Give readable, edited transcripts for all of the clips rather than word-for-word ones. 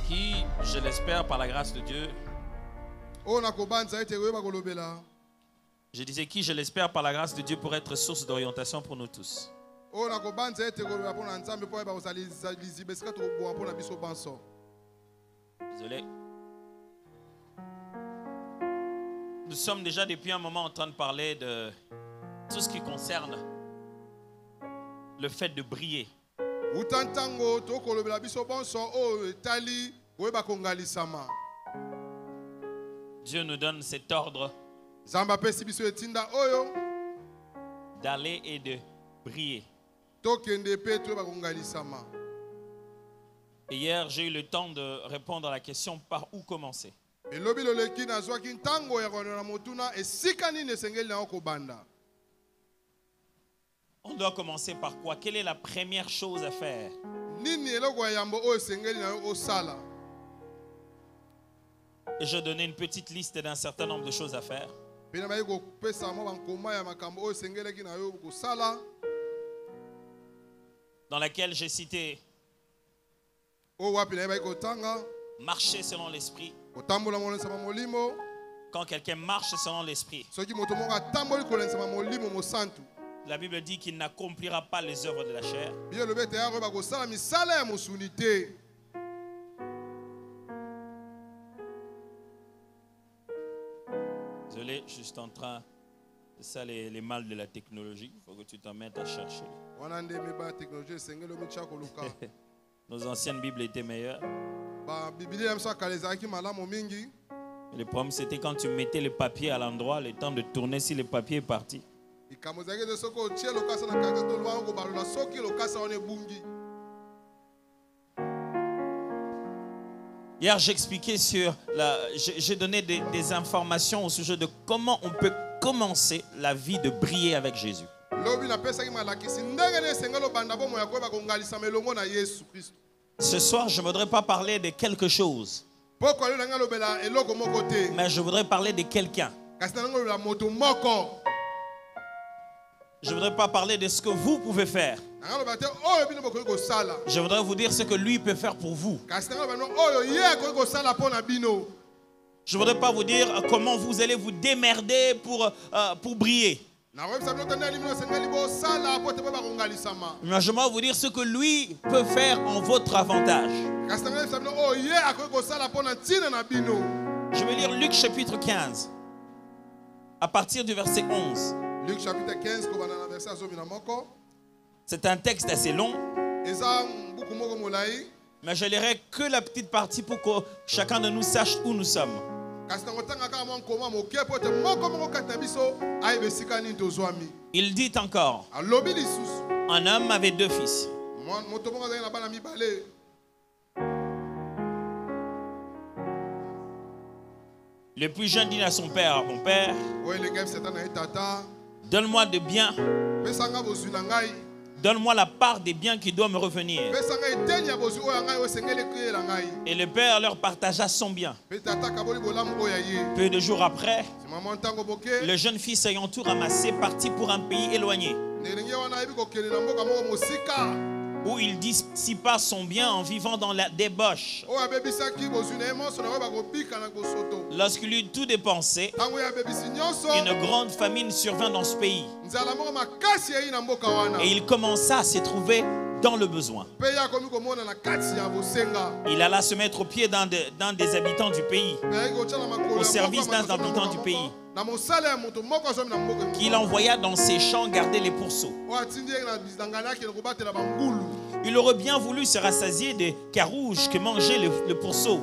qui, je l'espère par la grâce de Dieu, je disais qui, je l'espère par la grâce de Dieu, pour être source d'orientation pour nous tous. Désolé. Nous sommes déjà depuis un moment en train de parler de tout ce qui concerne le fait de briller. Dieu nous donne cet ordre d'aller et de briller. Et hier, j'ai eu le temps de répondre à la question par où commencer. On doit commencer par quoi? Quelle est la première chose à faire? Et je donnais une petite liste d'un certain nombre de choses à faire. Dans laquelle j'ai cité marcher selon l'esprit. Quand quelqu'un marche selon l'esprit, la Bible dit qu'il n'accomplira pas les œuvres de la chair. Désolé, je suis en train... C'est ça les mal de la technologie. Il faut que tu t'en mettes à chercher. Nos anciennes Bibles étaient meilleures. Le problème, c'était quand tu mettais le papier à l'endroit, le temps de tourner si le papier est parti. Hier, j'expliquais j'ai donné des informations au sujet de comment on peut commencer la vie de briller avec Jésus. Ce soir, je ne voudrais pas parler de quelque chose, mais je voudrais parler de quelqu'un. Je ne voudrais pas parler de ce que vous pouvez faire. Je voudrais vous dire ce que lui peut faire pour vous. Je ne voudrais pas vous dire comment vous allez vous démerder pour briller. Mais je vais vous dire ce que lui peut faire en votre avantage. Je vais lire Luc chapitre 15, à partir du verset 11. Luc chapitre 15, c'est un texte assez long, mais je lirai que la petite partie pour que chacun de nous sache où nous sommes. Il dit encore, un homme avait 2 fils. Le plus jeune dit à son père, mon père, donne-moi de bien. Donne-moi la part des biens qui doivent me revenir. Et le père leur partagea son bien. Peu de jours après, le jeune fils ayant tout ramassé partit pour un pays éloigné, où il dissipa son bien en vivant dans la débauche. Lorsqu'il eut tout dépensé, une grande famine survint dans ce pays. Et il commença à se trouver dans le besoin. Il alla se mettre au pied d'un des habitants du pays, au service d'un habitant du pays, qu'il envoya dans ses champs garder les pourceaux. Il aurait bien voulu se rassasier des carouges que mangeait le pourceau.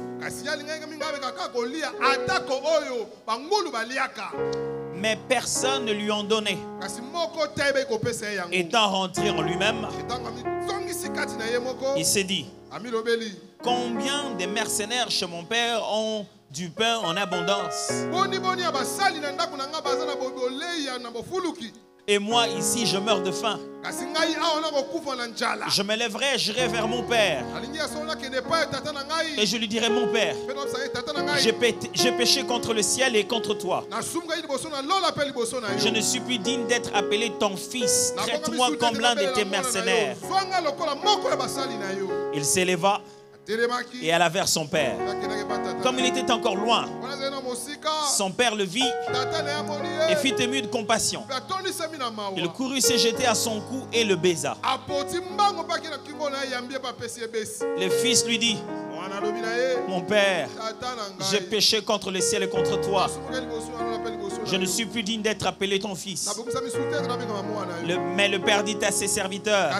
Mais personne ne lui en donnait. Étant rentré en lui-même, il s'est dit, combien de mercenaires chez mon père ont du pain en abondance, Et moi ici, je meurs de faim. Je me lèverai, j'irai vers mon père. Et je lui dirai, mon père, j'ai péché contre le ciel et contre toi. Je ne suis plus digne d'être appelé ton fils. Traite-moi comme l'un de tes mercenaires. Il s'éleva et alla vers son père. Comme il était encore loin, son père le vit et fit ému de compassion. Il courut se jeter à son cou et le baisa. Le fils lui dit, mon père, j'ai péché contre le ciel et contre toi. Je ne suis plus digne d'être appelé ton fils. Mais le père dit à ses serviteurs,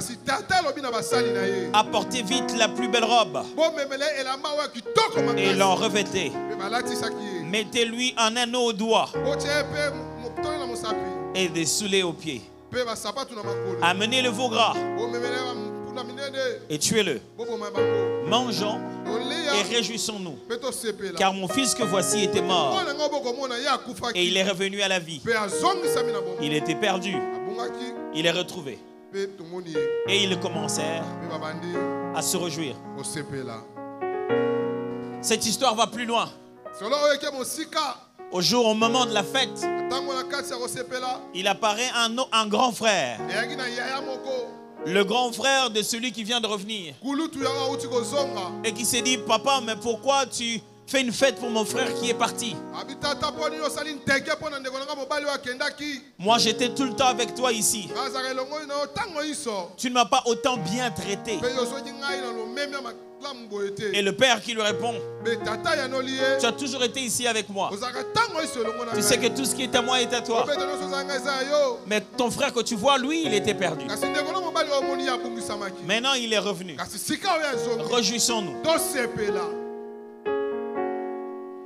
apportez vite la plus belle robe et l'en revêtez. Mettez-lui un anneau au doigt et des souliers aux pieds. Amenez le veau gras et tuez-le. Mangeons et réjouissons-nous, car mon fils que voici était mort et il est revenu à la vie. Il était perdu, il est retrouvé. Et ils commencèrent à se réjouir. Cette histoire va plus loin. Au jour, au moment de la fête, il apparaît un grand frère. Le grand frère de celui qui vient de revenir. Et qui s'est dit, papa, mais pourquoi tu fais une fête pour mon frère qui est parti? Moi, j'étais tout le temps avec toi ici. Tu ne m'as pas autant bien traité. Et le père qui lui répond, tu as toujours été ici avec moi. Tu sais que tout ce qui est à moi est à toi. Mais ton frère que tu vois, lui, il était perdu. Maintenant, il est revenu. Réjouissons-nous.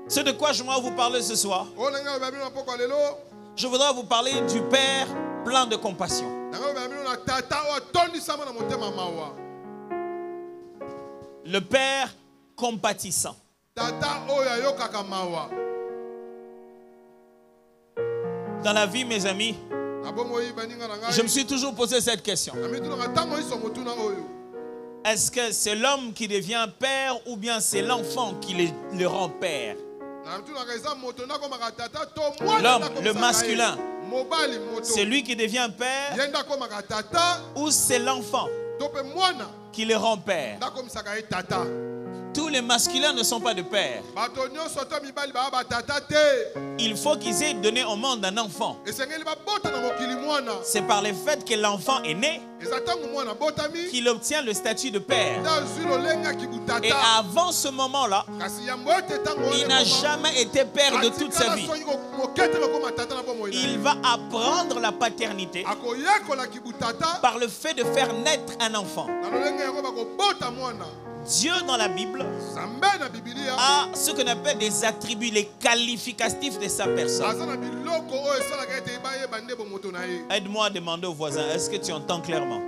C'est de quoi je voudrais vous parler ce soir. Je voudrais vous parler du Père plein de compassion. Le Père compatissant. Dans la vie, mes amis, je me suis toujours posé cette question. Est-ce que c'est l'homme qui devient père ou bien c'est l'enfant qui le rend père? L'homme, le masculin, c'est lui qui devient père ou c'est l'enfant qui le rend père? Tous les masculins ne sont pas de père. Il faut qu'ils aient donné au monde un enfant. C'est par le fait que l'enfant est né qu'il obtient le statut de père. Et avant ce moment-là, il n'a jamais été père de toute sa vie. Il va apprendre la paternité par le fait de faire naître un enfant. Dieu dans la Bible a ce qu'on appelle des attributs, les qualificatifs de sa personne. Aide-moi à demander au voisin, est-ce que tu entends clairement?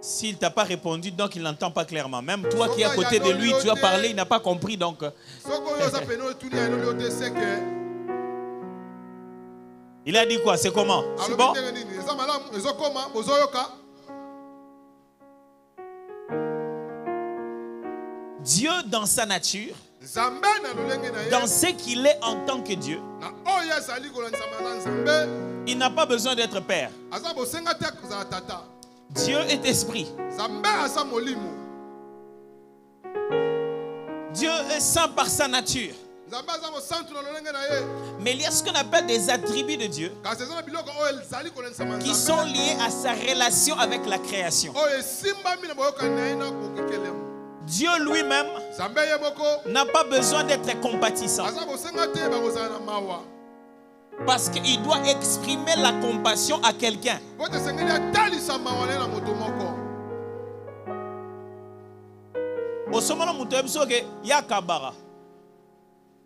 S'il ne t'a pas répondu, donc il n'entend pas clairement. Même toi qui es à côté de lui, tu as parlé, il n'a pas compris. Donc il a dit quoi? C'est comment? C'est bon? Dieu dans sa nature, dans ce qu'il est en tant que Dieu, il n'a pas besoin d'être père. Dieu est esprit. Dieu est saint par sa nature. Mais il y a ce qu'on appelle des attributs de Dieu qui sont liés à sa relation avec la création. Dieu lui-même n'a pas besoin d'être compatissant parce qu'il doit exprimer la compassion à quelqu'un.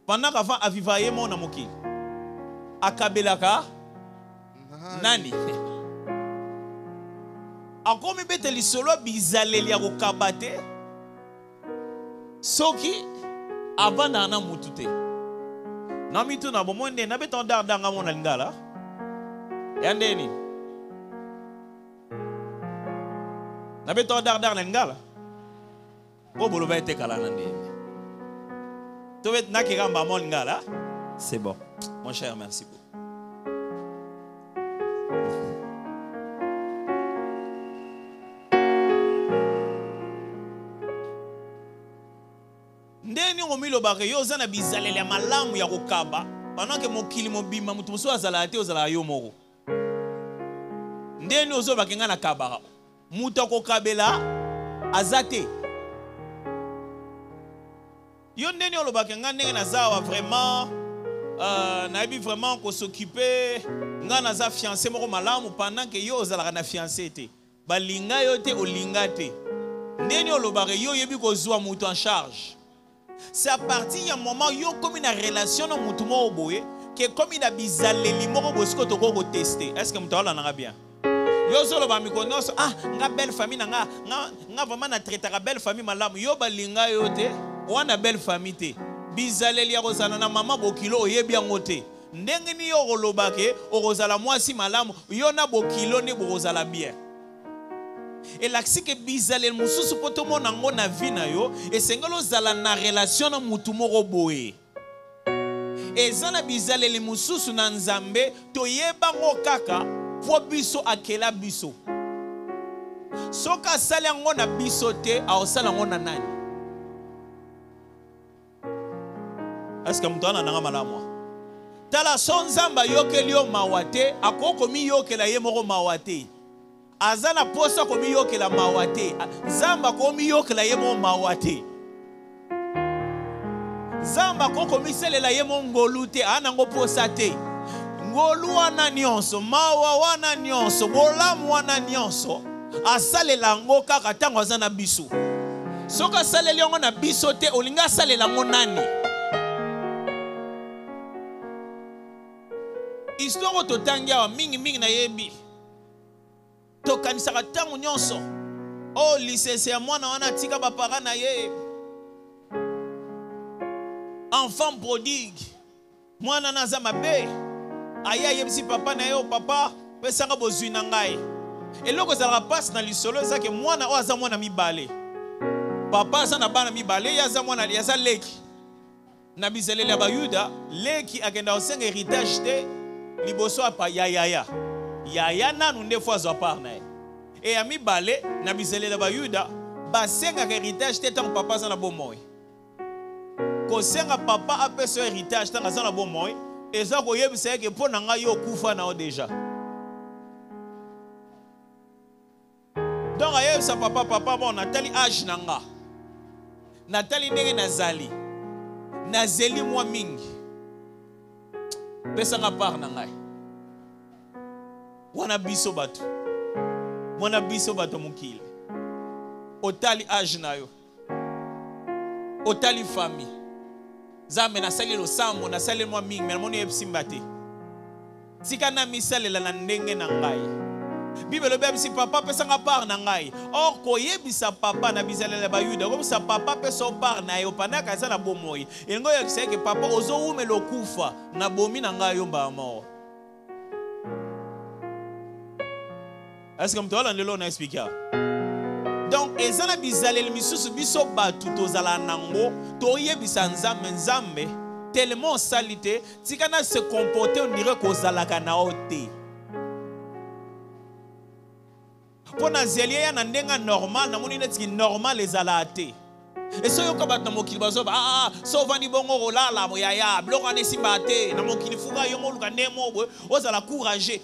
Pendant qu'avant avivaye mon amoki, akabelaka nani. Akomi bete lisolo bizaleli ya kokabate. Soki avant nana mutute. Namitu na bomonde na beton dardanga mona lingala. Yandeni. Na beton dardanga lingala. Bobo lo bete kala nande. Tu veux na kigamba mon lingala? C'est bon. Mon cher, merci beaucoup. Ndeni omilo bare yo zana bizalele malamu ya kokaba pendant que mokili mobima mutu muso azala ate ozala yo moko. Ndeni ozo bakenga na kabara mutu kokabela azate. Yo ndeni olo bakenga ndenge na zawa vraiment naibi vraiment ko s'occuper nga na za fiancé moko malamu pendant que yo ozala na fiancé te. Balinga yo te olinga te. Ndeni olo bare yo yebi ko zwa mutu en charge. C'est à partir du moment où il y a une relation avec mutumo oboye que comme il a bizaleli moko bosko to ko tester. Est-ce que mutala na bien? Yo zolo ba mi konoso nga belle famille nga vraiment na traiter la belle famille malamu yo balinga yo te wana belle famille te bizaleli ya kozala na mama bokilo oyebi yango te ndenge ni yo kolobake okozala mwasi malamu yo na bokilo ne bokozala bien. Et là, c'est que bizalel mususu poto mona ngo na vie na yo et sengolo zala na relation na mutu moko boye. Et zana bizalel mususu na nzambe to yeba ngo kaka po biso akela biso. Soka sala ngo na biso te a osala ngo na nani? Est-ce que mutana na malamu? Tala son nzamba yokeli yo mawate akoko mi yokela ye moko mawate. Azana posa komi yokela mawate zamba komi yokela yemo mawate zamba komi selela yemo ngolute anango posa te ngolu wana nyonso mawa wana nyonso bolamu wana nyonso asalela ngo kaka tango azana biso soka saleli ngo na biso te olinga salela ngo nani histoire totangia wa mingi na yebi to kanisaka tangu nyonso o lycée ya mwana wana tika ba parents na ye enfant prodigue mwana naza mabe aya yebisi papa na yo papa pesanga bozwi na ngai eloko zala passe na lisolo zake mwana o aza mwana mibale papa aza na bana mibale ya aza mwana ya za leki na bizelele ya bayuda leki akenda osenga héritage te liboso apa yaya nanu nde fois zo par na et ami balé na bizele la bayuda basenga héritage te tant papa za na bomoy ko senga papa apeso héritage tant za na bomoy eza ko yebisa ke pona nga yo kufa na o déjà donc ayev sa papa bon natali âge nanga natali ndenge nazeli mwa mingi pesa nga par na ngai wana biso bato mukile otali âge na yo otali famille zambe na sali lo sambo na sali mwa mingi mais moni epsimba te tika na misalela na ndenge na ngai Bible le bébé si papa pesa nga par na ngai or ko yebisa papa na bisalela bayuda ko sa papa pesa par na yo panaka za na bomoyi engo ya kiseke papa ozo ume lokufa na bomi na ngai yo mba mort. Est-ce que mtoala ndelo na expliquer? Donc ezana bizaleli misusu biso batu tozala nango to yebisa nzambe tellement salité tikana se comporter on dirait kozalaka na ote. Pona zelia ya na ndenga normal na moni netiki normal ezala te. Et so yoka bat na mokili bazo so vani bongo rolala moyaya bloko ane simbate na mokili fuga yo moluka ndemo bwe ozala courage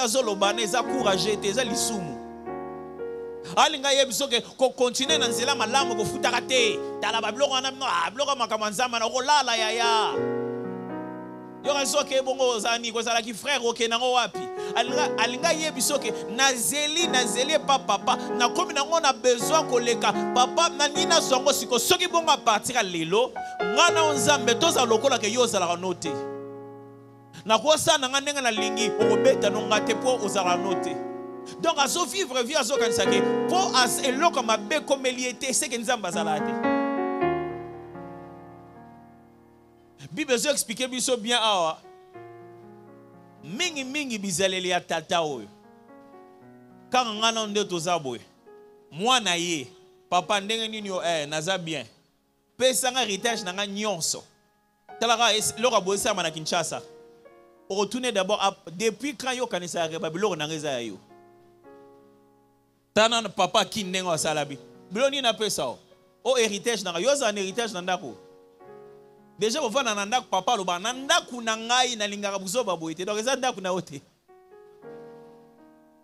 azoloba na eza courage te eza lisumu alinga yebiso ke ko continuer na nzela malamu ko futaka te tala ba bloko ana bloko makamanzama na rolala yaya yo razo ke bongo zani ko zala ki frère oke nango wapi alinga yebiso ke nazeli papa na komi nango na besoin koleka papa na nina songo siko soki bongo partir à lelo ngana onzambe toza lokola ke yo zala note na kosa na ngandenga na lingi okobeta no ngate po ozala note donc azo vivre vie azo kanisa ke po as eloko mabe komeliete c'est que nzamba zala te Bible zo expliquer biso bien awa. Mingi bizaleli ya tata oyo. Quand ngana nde tozaboy. Moi na ye, papa ndenge nini yo naza bien. Pesa nga héritage na nga nyonso. Talaka loka boisa na Kinshasa. Retourner d'abord depuis quand yo kanisa reba biloko na ngeza yo. Tana papa ki ndengo salabi. Biloni na pesa o héritage na yo za un héritage na ndako. Déjà on na ndako papa lo ba na ndako na ngai na lingaka buzoba boite. Donc eza ndako na ote.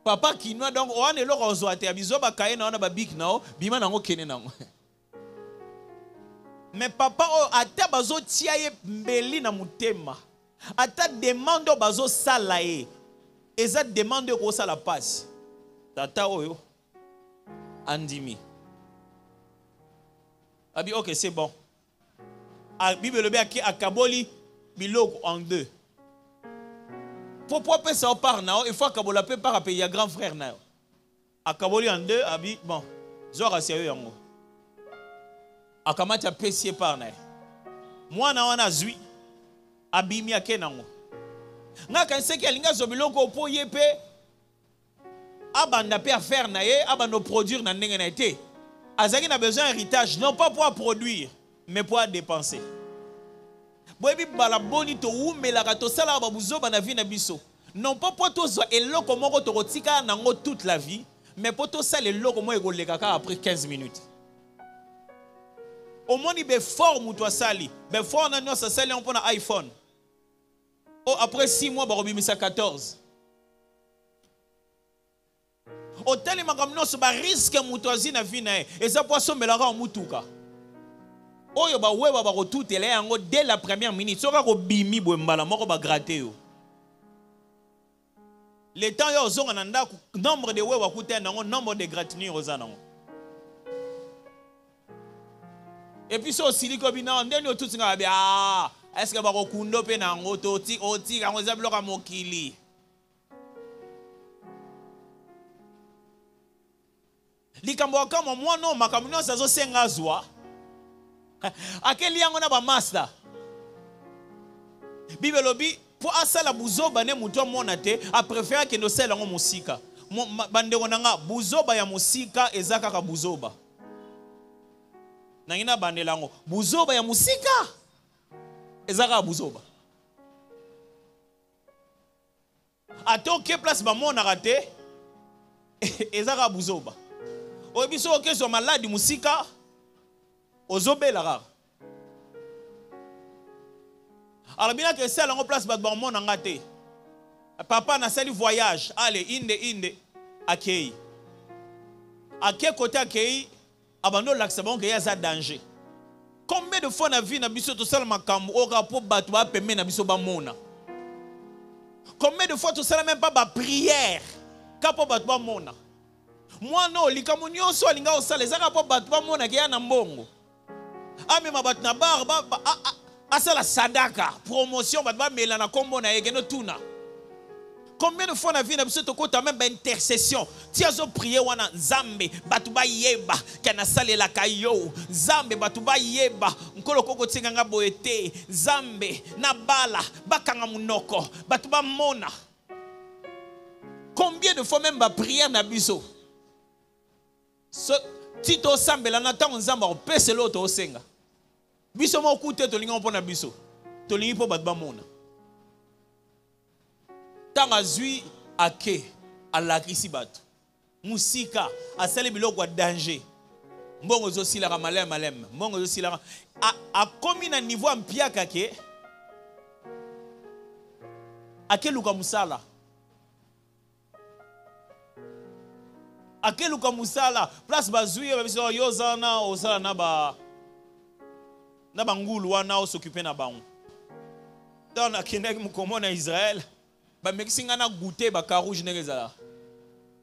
Papa ki no donc on est loko ozoate bizoba kaye na ona ba big nao bima nango kene nango. Mais papa ata bazo tia ye mbeli na mutema. Ata demande bazo sala ye. Eza demande ko sala passe. Tata oyo andimi. Abi OK, c'est bon. A Bible le bien akaboli biloko en deux. Pourquoi pas ça par nao, il faut kabola pe par payer ya grand frère nao. Akaboli en deux, abi bon. Zora sérieux yango. Akamata pesier par nao. Moi na wana zui abimi akenango. Nga kanse ki alinga zo biloko po yepe abanda pe affaire na ye, abanda produire na ndenge na été. Azaki na besoin héritage non pas pour produire mais pour dépenser. Boyebi bala boni to umelaka to sala ba buzoba na vie na biso. Non pas pour to zo eloko moko to kotika nango toute la vie, mais pour to sala eloko mo ekolekaka après 15 minutes. Au moins be fort muto sali, be fort na nyosa sali on pona iPhone. Oh après 6 mois ba robimisa 14. Hôtel makamnoso ba risque muto azina vie na e. Eza poisson melaka mutuka. Oyo ba weba ba rotutele yango dès la première minute soka ko bimi bo mbala moko ba gratter yo. Le temps yo zonga na ndako nombre de weba kuta nango nombre de gratinure ozana ngo. Et puis so siliko bina ndeni otutinga ba ah est-ce que ba ko kundo pe nango to oti kango za bloka mokili. Likambo kama mwana makamno sazo senga zwa. Akeli yango na ba master. Bible lobi pour asala buzoba ne muto mona te a préférer que no sela ngo musika. Bandeko nanga buzoba ya musika ezaka ka buzoba. Nangina bandela ngo buzoba ya musika ezaka buzoba. Atoke place ba mona rate ezaka buzoba. Obiso oke so maladi musika ozobela rare. Alors bien que c'est en place bat bon na ngate. Papa na sali voyage, allez inde akei. Akei côté akei abando l'accent que y a ça danger. Combien de fois na vie na biso to sala makambo o rapport batu ba peme na biso ba mona. Combien de fois to sala même pas ba prière kapo batu ba mona. Moi non likamunyo so linga o sala za rapport batu ba mona ke ya na mbongo. Ame mabat na bar asala sadaka promotion bat mela na kombo na yeke no tuna. Combien de fois na vie na biso to kota même intercession tia zo prier wana Nzambe batu ba yeba kana salela kayo Nzambe batu ba yeba nkolo koko tinga nga boete Nzambe na bala bakanga munoko batu ba mona. Combien de fois même ba prière na biso tito sambela na tango Nzambe opese loto osenga. Biso mo kute to linga mpona biso. To lingi po bat ba mona. Tanga zui ake alakisi batu. Musika asali biloko wa danger. Mbongo zo silaka malem. Mbongo zo silaka a komi na niveau ampiaka ke ake luka musala. Ake luka musala place bazui ba biso yozana osala na bangulu wana s'occuper na bango. Dans la Kenya mukomo na Israël, ba mekisinga na goûter ba carouge nezala.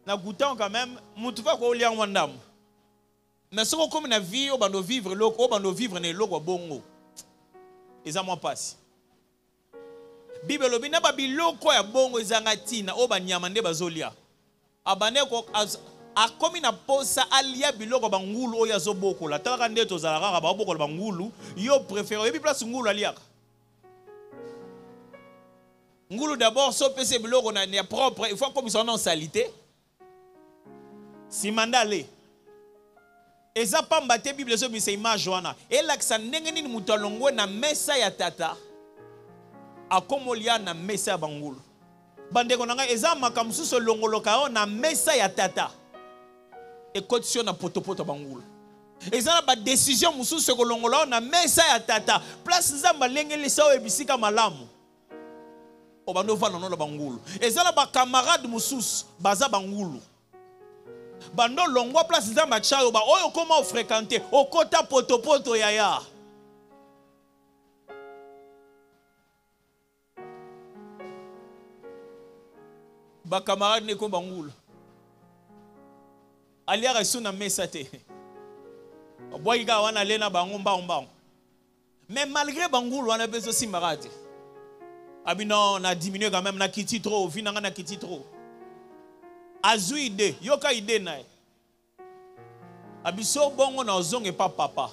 Na goûtant quand même, mutu va ko lia ngwandam. Mais soko comme na vie o bando vivre loko, o bando vivre ne loko bongo. Ezamwa passe. Bible lobi na ba biloko ya bongo ezanga tina o ba nyama nde bazolia. Abane ko a komi na posa alia biloko bangulu oya zo bokola talaka nde tozalaka ba bokola bangulu yo préféré ebi place ngulu aliaka Ngulu d'abord, so pese biloko na propre, il faut comme son en salité. Si mandale. Eza pamba te Bible so bise image wana. Ela ksa ndenge nini mutu alongwe na mesa ya tata. Akomolia na mesa ya bangulu. Bandeko nanga eza makamususo longoloka o na mesa ya tata. Ekotio na potopoto bangulu. Eza na ba décision mususo kolongola o na mesa ya tata. Place nzamba lengeli sa o ebisika malamu. Obando vana no bangulu. Eza na ba camarade mususu baza bangulu. Bando longwa place nzamba chayo ba oyo koma o fréquenter okota potopoto yaya. Ba camarade ne ko bangulu. Aliara suna mesa te. Boyiga wana lena bango mbao. Mais malgré bangulu wana bezo simarade. Abi non, on a diminué quand même, on a quitté trop, on a quitté trop. Azu ide, yoka ide na. Abi so bongo na ozong et pas papa.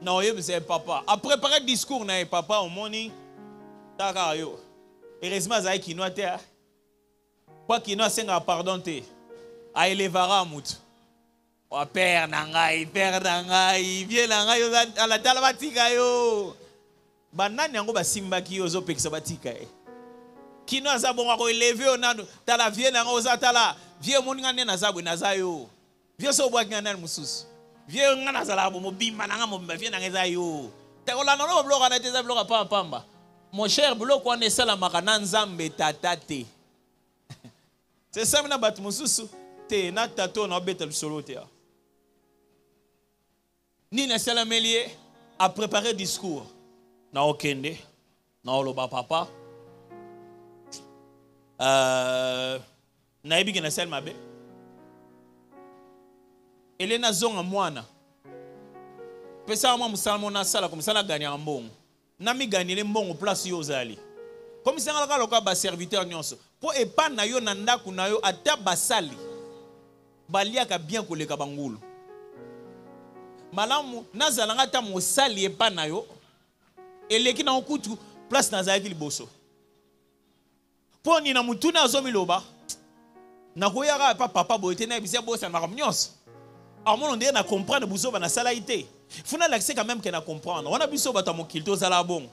Non, c'est papa. A préparé le discours na papa au moni. Taka yo. Heureusement za kinoa te. Pas kinoa senga pardon te. A élevera mut. O père nangai, bien nangai à la talabatika yo. Banani yango basimba ki ozo pekisa batika e. Kino aza bonga ko élever onando tala vie nango oza tala vie moninga ne nazabwe nazayo. Vie so bwa ngana mususu. Vie ngana zala bo mobimba nanga mobimba vie nanga zayo. Takola no bloka na teza bloka pa pamba. Mon cher bloko wana esala makana nzambe tatate. C'est ça mina bat mususu te na tato na betel solo te. Ni na sala melie a préparer discours. Na okende na oloba papa na ebi na sel mabe elena zonga mwana pesa mwa musalmo na sala comme ça na gagner mbongo na mi gagner mbongo place yo zali comme ça ngala loka ba serviteur nyonso po epa na yo na ndaku na yo ata basali baliaka bien koleka bangulu malamu nazalanga ta mosali epa na yo eleki na okutu place na zaki liboso poni na mutuna azomiloba na koyaka papa boyete na bisia bosa na nyonso amono ndé na comprendre buso ba na salaité funa l'accès quand même que na comprendre on a biso ba ta mokilto zala bon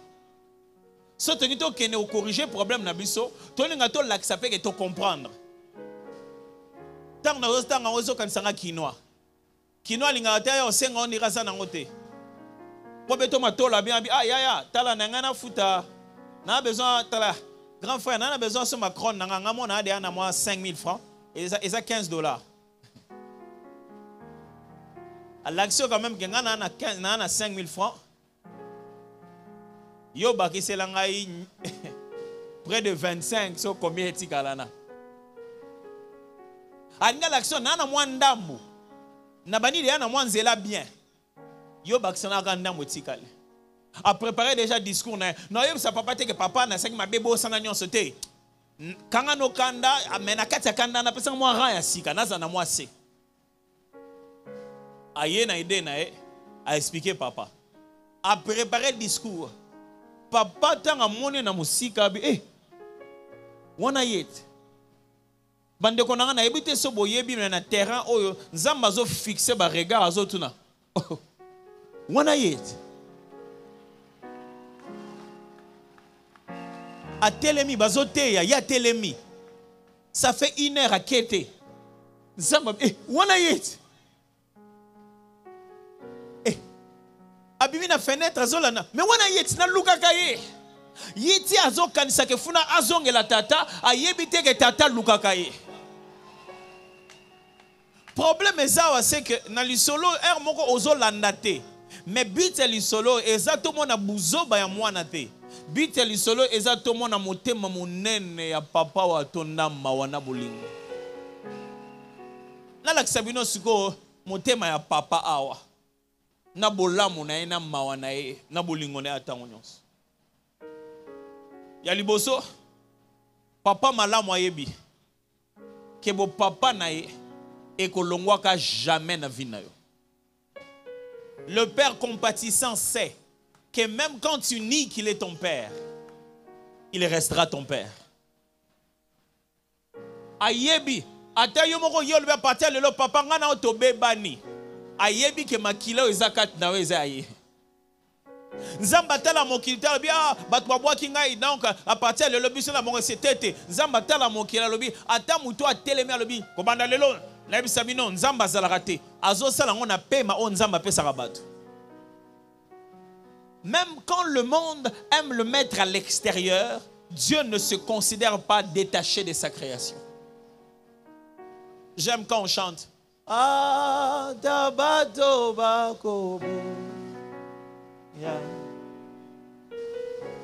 so toni to kene o corriger problème na biso toni nga to l'accès pe que to comprendre tant na ozo kansanga kinoa linga ta yo senga on ira sana ngote. Pour beto matola bien ah ya tala nangana futa na besoin tala grand frère na besoin sur Macron nanga mona de na moi 5000 francs et ça $15. À l'action quand même que ngana na 15 na 5000 francs yo baki selanga près de 25 so combien etikalana anga l'action na moi ndambu na bani de na moi nzela bien. Yo baksana ganda motikale. A préparer déjà discours na. No yo sa papa te que papa na 5 mabebo sana nyonso te. Kanga no kanda amena kati kanda na pesa moi ran ya sika naza na moi se. Aye na ide na a expliquer papa. A préparer discours. Papa tanga moni na musika bi wana yet. Bande konanga na ebite so boyebi na terrain oyo nzamba zo fixer ba regard azo tuna. Wana yet a telemi bazoteya ya telemi ça fait 1 heure à kete nzamba wana yet abimi na fenêtre azolana mais wana yet na lukaka ye yiti azokanisa ke funa azongela tata ayebite ke tata lukaka ye. Problème ezawa c'est que na lisolo er moko ozolanda te. Mais but li solo exactement na buzoba ya mwana te. But li solo exactement na motema monene ya papa wa tondamba wana bolingo. Na la kisabino siko motema ya papa awa. Na bolamu na ena mawana e na bolingo na atango nyonso. Ya liboso papa malamu ayebi. Kebo papa na e ekolongwaka jamais na vie na yo. Le père compatissant sait que même quand tu nies qu'il est ton père, il restera ton père. Ayebi, ata yo moko yo le partir le papa ngana otobe bani. Ayebi ke makila ezakat na wezaye. Nzamba tala mokilita lobi bat babwa kinga donc à partir de lobi sur la mongo setete nzamba tala mokila lobi ata muto atelemi lobi ko banda lelo na bisa bino nzamba zalaka te azo sala ngona pema o nzamba pesa bato. Même quand le monde aime le mettre à l'extérieur, Dieu ne se considère pas détaché de sa création. J'aime quand on chante tabato bakobo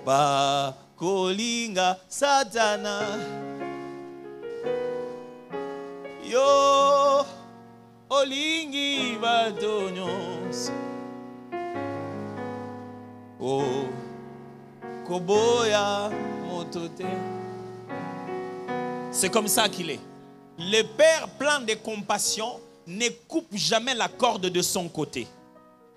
ba kolinga satana yo olingi batonyos oh koboya motote. C'est comme ça qu'il est. Le Père plein de compassion ne coupe jamais la corde de son côté.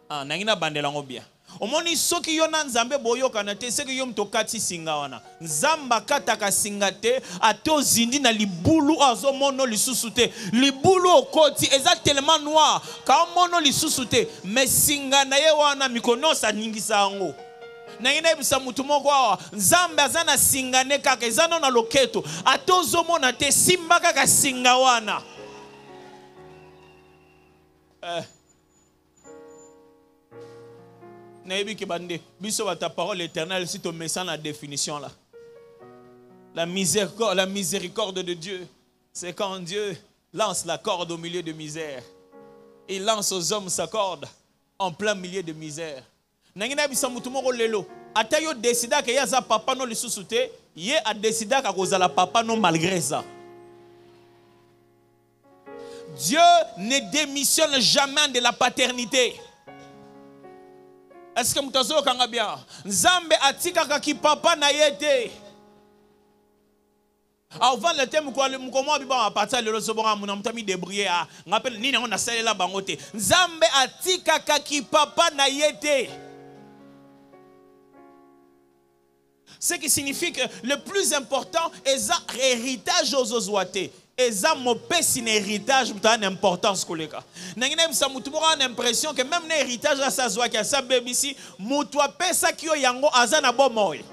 Ah, nangina bandelango bien. Omoni soki yona nzambe boyoka na te seki yom tokati singa wana nzamba kataka singate ato zindi na libulu azo mono lisusu te libulu okoti eza tellement noir ka mono lisusu te mais singa na ye wana mikonosa ningisa yango nangina ebisa mutu moko awa nzambe azana singane kaka ezana na loketo ato zo mona te simba kaka singa wana ta parole éternelle si tu mets ça dans la définition là. La miséricorde de Dieu, c'est quand Dieu lance la corde au milieu de misère. Il lance aux hommes sa corde en plein milieu de misère. Nangina bisa mutumo lelo. Ata yo décida que yaza papa no lisusuté, ye a décida ka kozala papa no malgré ça. Dieu ne démissionne jamais de la paternité. Est-ce que mutazo kanga bien? Nzambe atika kaki papa na yete. Avant le thème quoi le mkomo biba partir le sobonga muna mutami débrouiller a ngapel nini on a salela bangote. Nzambe atika kaki papa na yete. Ce qui signifie que le plus important est l'héritage aux ozoatés. Et ça mon pèse un héritage a une importance koleka. Nangina bisa mutu a l'impression que même l'héritage à sa joie qui a sa bébé ici, mutu pesa ki yo yango azana bomoy.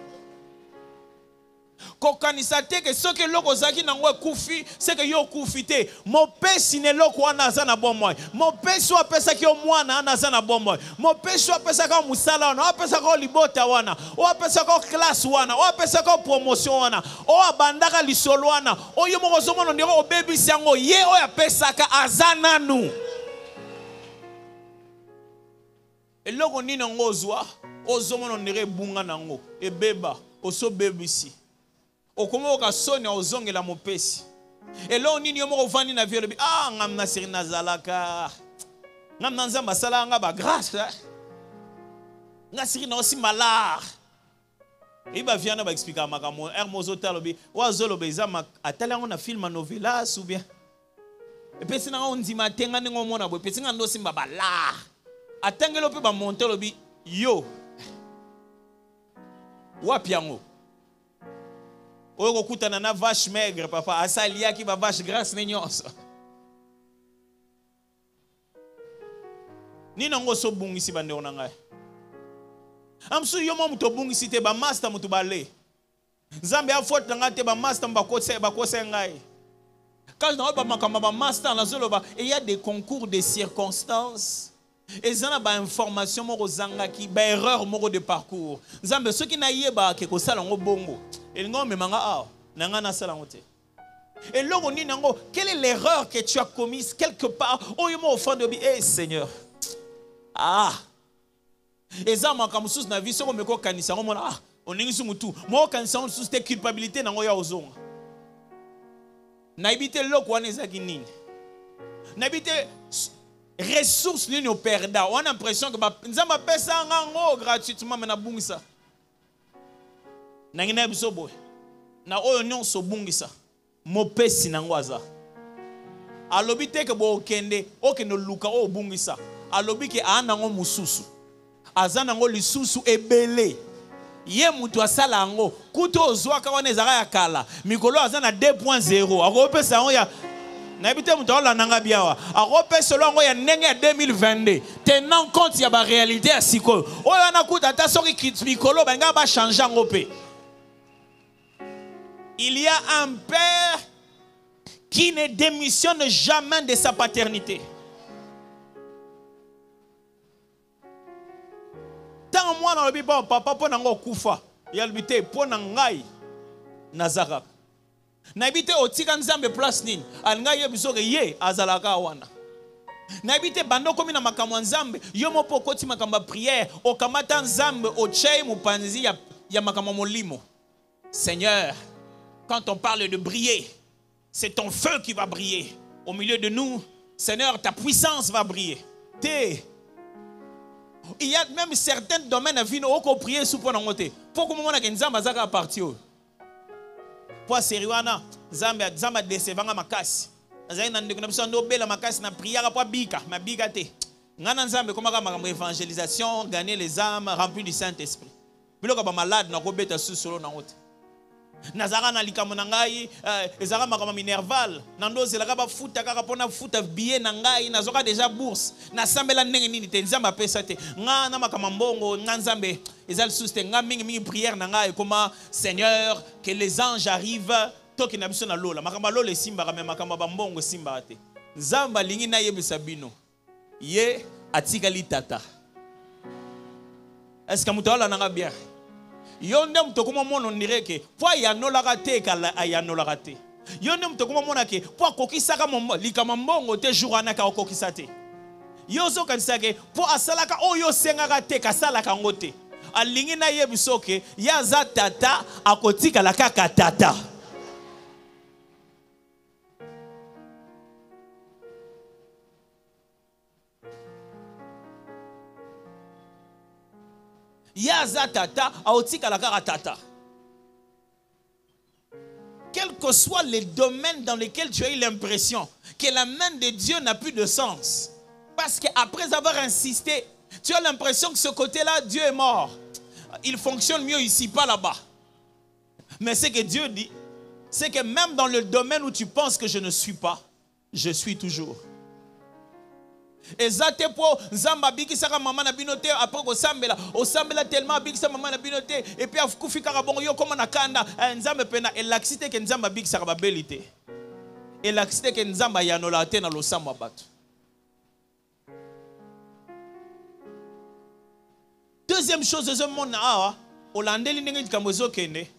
Kokanisa te que ce que loko zaki nango kufi, c'est que yo kufite. Mon pèse ne loko wana azana bomoy. Mon pèse so pesa ki yo mwana azana bomoy. Mon pèse so pesa ka musala wana, o pesa ko libota wana, o pesa ko classe wana, o pesa ko promotion wana, o abandaka lisolo wana, o yo moko zomono ndiro o baby sango ye o ya pesa ka azana nu. Et loko ni nango zwa, o zomono ndire bunga nango, e beba, o so baby si. Okomo ka sonya ozongela mopesi. Et là on nini yomo vani na vie ngamna sirina zalaka. Ngamna nzamba sala nga ba grâce. Nga sirina aussi malard. Iba viana ba expliquer makamo hermoso talobi wa zolo bezama atala ngona film novelas ou bien. Et puis sina on dit matenga ngo mona bo pesi nga ndo simba bala. Atangelo pe ba monter lobi yo. Wapi yango? Oyo kutana na vache maigre papa asalia ki ba vache grasse nenyonso. Ni nango so bungisi bande onanga. Amsu yo mo muto bungisi te ba master mutu bale. Nzambe afot nanga te ba master ba kose ngai. Quand on ba makamba ba master na zoloba il y a des concours de circonstances. Et ça ba information mo zanga ki ba erreur mo de parcours. Nzambe ceux qui na yeba ke ko sala ngo bongo. Et là, quelle est l'erreur que tu as commise quelque part? Oh, il m'a offendu. Eh, Seigneur. Ah. Et ça, ma camusous na vie, on me ko kanisa, on ah, on est sur tout. Moi, kanisa, on sous tes culpabilités na ngoya ozong. Na ibite lo kwa neza kinini. Na ibite ressources ni no perda. On a l'impression que nzamba pesa ngango gratuitement mais na bungisa. Nangina biso boy na oyo nyonso bungisa mopesi nangwaza alobi te ke bo okende luka o bungisa alobi ke anango mususu azanango lisusu ebele. Ye mutu asala ngo kuto ozwaka wana ezaka ya kala mikolo azana 2.0 akopesa yango ya nabite mutu olandanga biawa akopesa yango ya ndenge ya 2022 tenant compte ya ba réalité ya sikoyo oyo wana kuta ata soki mikolo banga ba changer ngo pe. Il y a un père qui ne démissionne jamais de sa paternité. Tant moi dans le Bible, papa pour n'ango kufa, yalbite pour n'angai nazara. N'habite au tika nzambe place nin, angai yebisoke ye azalaka wana. N'habite bando komi na makambo nzambe, yomo poko ti makamba prière, o kamata nzambe o chei mupanzi ya makambo molimo. Seigneur, quand on parle de briller, c'est ton feu qui va briller au milieu de nous. Seigneur, ta puissance va briller. Il y a même certains domaines à vie où on prie sous pour nous. Pourquoi on a qu'un zamba zaka partir? Pour seriwana zamba décevant ma casse. Zaina ndeko na biso ndobela makasi na prière pour bika, ma bika te. Ngana nzambe comment ma évangélisation, gagner les âmes, remplir du Saint-Esprit. Biloko ba malade na ko beta solo na ngote. Nazara na likamo na ngai ezaka makama minerval nando zelaka ba futa kaka pona futa billet na ngai nazoka déjà bourse na sambela ndenge nini te nzamba pesa te nga na makama mbongo nga nzambe ezal suste nga mingi prière na ngai comment Seigneur que les anges arrivent toki na biso na lola makama lola simba ka makama ba mbongo simba te nzamba lingi na yebisa bino ye atikali tata. Est-ce que mutala na nga bien? Yonde mtokuma mono ndireke po ya nolaka te kala ya nolaka te yonde mtokuma mona ke po kokisaka mombo likama mbongo te jourana ka kokisa te yozo kanisake po asalaka oyo sengaka te kasalaka ngote alingi na yebisoke ya za tata akotika la kaka tata. Yaza tata, aotika la kara tata. Quel que soit les domaines dans lesquels tu as eu l'impression que la main de Dieu n'a plus de sens, parce qu'après avoir insisté, tu as l'impression que ce côté-là, Dieu est mort. Il fonctionne mieux ici, pas là-bas. Mais ce que Dieu dit, c'est que même dans le domaine où tu penses que je ne suis pas, je suis toujours. Ezate po nzamba biki saka mama na binote après ko sambela o sambela tellement biki sa mama na binote et puis afukufika ka bongo yo koma na kanda nzambe pena elaxite ke nzamba biki saka ba belité elaxite ke nzamba yanola te na losamba bato. Deuxième chose de ce monde awa olandeli ndenge likambo ezokende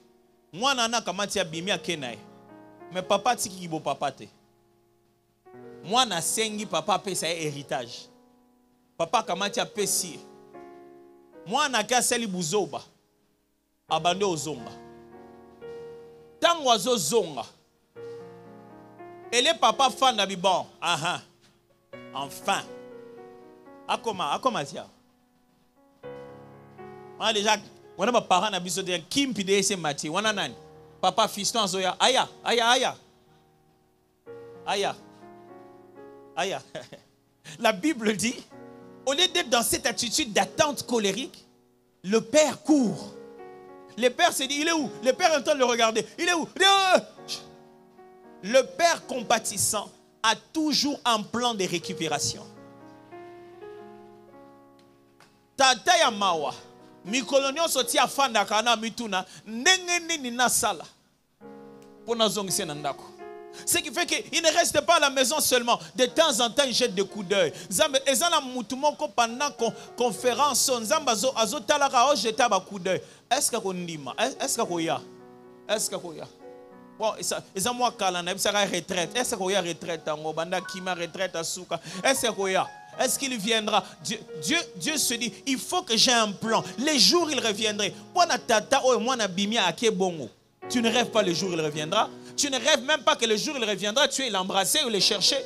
mwana na kamati ya bimi akenaye mais papa tiki kibo papa te. Moi, na sengi papa pesa héritage. Papa kamati a pesi. Moi, na kaseli buzoba. Abande ozonga. Tango azo zonga. Ele papa fan na bibon. Aha. Enfin. Akoma tia. On déjà on a parents na biso de kimpi de ese mati. Wana nani? Papa fiston azoya. Aya. La Bible dit, au lieu d'être dans cette attitude d'attente colérique, le père court. Le père s'est dit, il est où? Le père est en train de le regarder. Il est où? Le père compatissant a toujours un plan de récupération. Tata ya mawa, mikolonio soti afanda kana mituna, ndenge nini na sala. Pona zongisi na ndako. Ce qui fait qu'il ne reste pas à la maison seulement. De temps en temps, il jette des coups d'œil. Pendant conférence, est-ce qu'il y a? Bon, ça moi kalana, ça retraite. Est-ce qu'il y a retraite? Est-ce qu'il y a? Est-ce qu'il viendra? Dieu se dit, il faut que j'ai un plan. Les jours il reviendrait. Tu ne rêves pas le jour il reviendra. Tu ne rêves même pas que le jour il reviendra, tu es l'embrasser ou le chercher.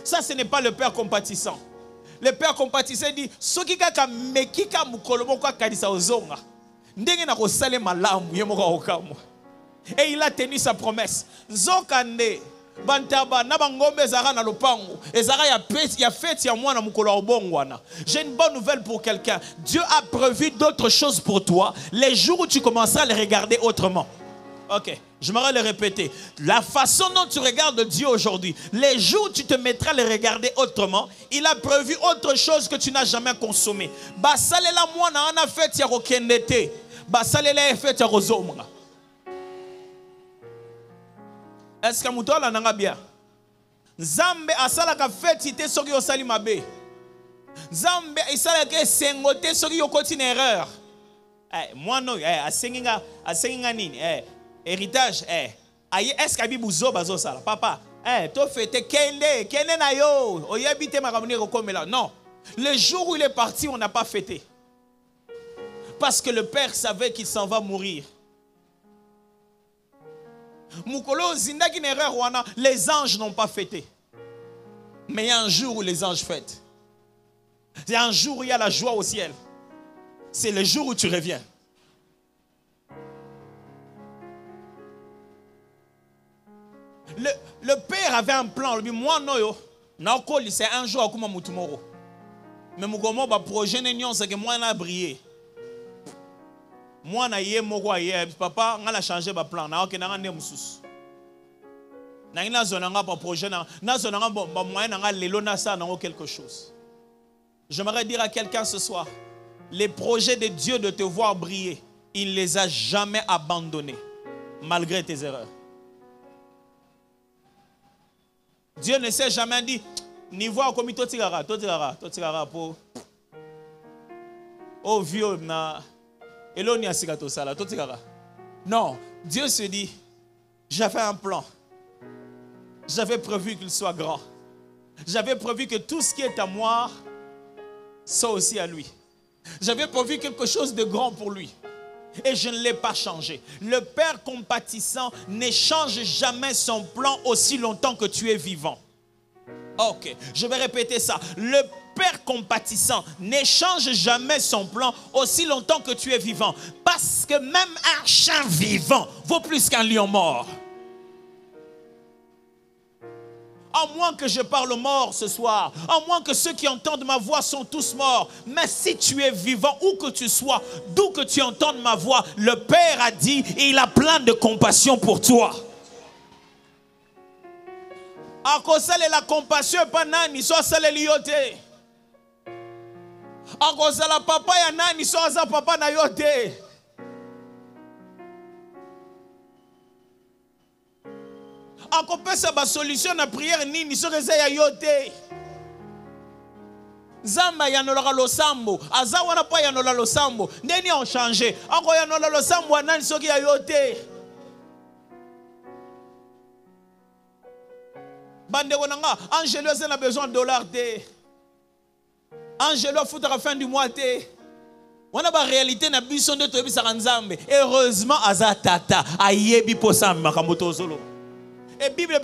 Ça, ce n'est pas le Père compatissant. Le Père compatissant dit, et il a tenu sa promesse. Zokande, Bantaba na bangombe zara na lopango. Ezara ya fête ya mwana mukolo obongwana. J'ai une bonne nouvelle pour quelqu'un. Dieu a prévu d'autres choses pour toi. Les jours où tu commenceras à les regarder autrement. Ok, j'aimerais le répéter. La façon dont tu regardes Dieu aujourd'hui, les jours où tu te mettras à le regarder autrement, il a prévu autre chose que tu n'as jamais consommé. Basalela mwana ana fête ya rokendete. Basalela fête ya rozomra. Est-ce que mutola nanga bien? Nzambe asala ka fête ite soki osali mabe. Nzambe isala ke sengote soki yokoti na erreur. Moi non, asenginga nini? Héritage, est-ce que bibuzo bazo sala? Papa, to fete kende na yo, oyebite makamuni kokomela. Non. Le jour où il est parti, on n'a pas fêté. Parce que le père savait qu'il s'en va mourir. Mukolo zindaki na erreur wana, les anges n'ont pas fêté. Mais il y a un jour où les anges fêtent. Il y a un jour où il y a la joie au ciel. C'est le jour où tu reviens. Le père avait un plan. Moi, non, c'est un jour comme tomorrow. Mais mon projet c'est que moi, je brillé. Moi, papa, on a changé mon plan. Quelque chose. J'aimerais dire à quelqu'un ce soir, les projets de Dieu de te voir briller, il ne les a jamais abandonnés, malgré tes erreurs. Dieu ne s'est jamais dit, ni voir comme toi tirara pour oh vieux na elonia sigato sala toi tirara. Non, Dieu se dit, j'avais un plan. J'avais prévu qu'il soit grand. J'avais prévu que tout ce qui est à moi soit aussi à lui. J'avais prévu quelque chose de grand pour lui. Et je ne l'ai pas changé. Le Père compatissant ne change jamais son plan aussi longtemps que tu es vivant. Ok, je vais répéter ça. Le Père compatissant ne change jamais son plan aussi longtemps que tu es vivant. Parce que même un chien vivant vaut plus qu'un lion mort. À moins que je parle mort ce soir, à moins que ceux qui entendent ma voix sont tous morts. Mais si tu es vivant, où que tu sois, d'où que tu entendes ma voix, le Père a dit et il a plein de compassion pour toi. À cause de la compassion, pas nani, soit celle liote. À cause de la papa, ya nani, soit sa papa na yote. Akopesa ba solution na prière nini so reza ya yote. Zamba yanola losambo, azawa na pa yanola losambo. Ndeni on changer. Ako yanola losambo nani soki ya yote. Bande wonanga, Angelo a besoin de dollars te. Angelo a foutu à la fin du mois te. On a la réalité na biso de tobi saranzambe. Heureusement azatata ayebi posam makamoto solo. Et Bible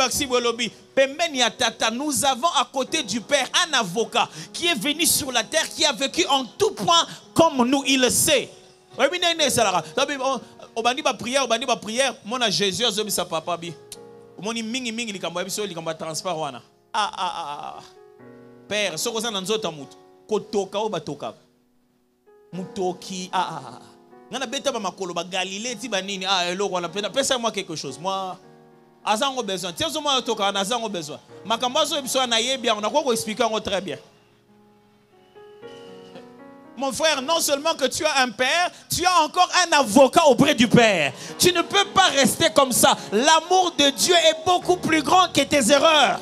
nous avons à côté du Père un avocat qui est venu sur la terre, qui a vécu en tout point comme nous, il le sait. Prière, mon Jésus a sa papa bi. Mon mingi mingi likamba biso likamba transparent. Père, ce que ça dans autres mout. Kotoka o batoka. Mutoki ngana beta ba makolo ba Galilée ti banini eloko wana pena pesa moi quelque chose. Moi azango besoin. Tiens moi toka na azango besoin. Makambazo ebiso na yebia on a quoi expliquer très bien. Mon frère, non seulement que tu as un père, tu as encore un avocat auprès du Père. Tu ne peux pas rester comme ça. L'amour de Dieu est beaucoup plus grand que tes erreurs.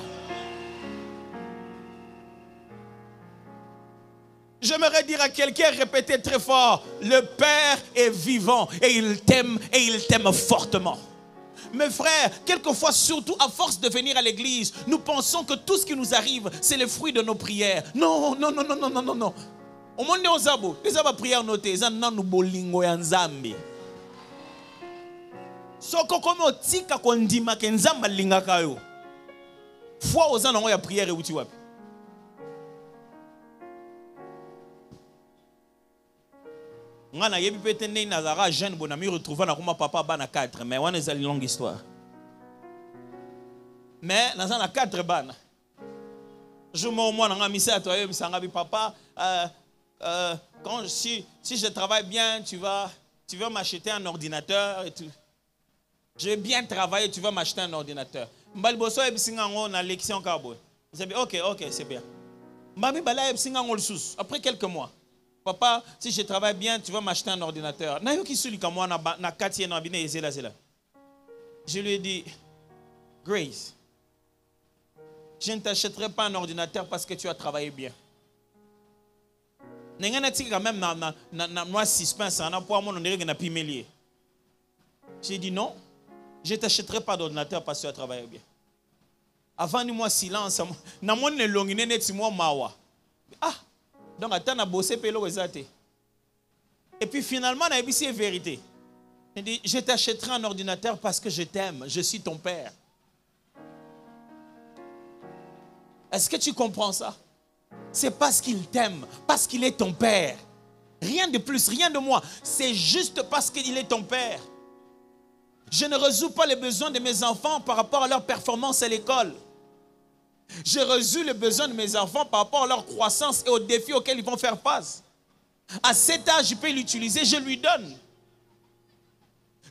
J'aimerais dire à quelqu'un, répéter très fort, le Père est vivant et il t'aime fortement. Mes frères, quelquefois, surtout à force de venir à l'église, nous pensons que tout ce qui nous arrive, c'est le fruit de nos prières. Non, non, non, non, non, non, non, non. Au monde de Ozabo, les aba prières notées, ça n'a nous bolingo ya nzambe. Soko comme otika kondima ke nzamba linga kayo. Foi aux anongo ya prière uti wapi. Ngana yebi pete ne nazara jeune bonami retrouva na kuma papa bana 4 mais wana ezali longue histoire. Mais dans la 4 bannes. Je me papa, si je travaille bien, tu vas m'acheter un ordinateur et tout. Je vais bien travailler, tu vas m'acheter un ordinateur. Ok, c'est bien. Après quelques mois, papa, si je travaille bien, tu vas m'acheter un ordinateur. Je lui ai dit, Grace, je ne t'achèterai pas un ordinateur parce que tu as travaillé bien. J'ai dit non, je ne t'achèterai pas d'ordinateur parce que tu as travaillé bien. Avant du mois silence, donc attends, bossé pelo ezate. Et puis finalement, on a dit c'est vérité. Il dit, je t'achèterai un ordinateur parce que je t'aime, je suis ton père. Est-ce que tu comprends ça? C'est parce qu'il t'aime, parce qu'il est ton père. Rien de plus, rien de moins. C'est juste parce qu'il est ton père. Je ne résous pas les besoins de mes enfants par rapport à leur performance à l'école. Je résous les besoins de mes enfants par rapport à leur croissance et aux défis auxquels ils vont faire face. À cet âge, je peux l'utiliser, je lui donne.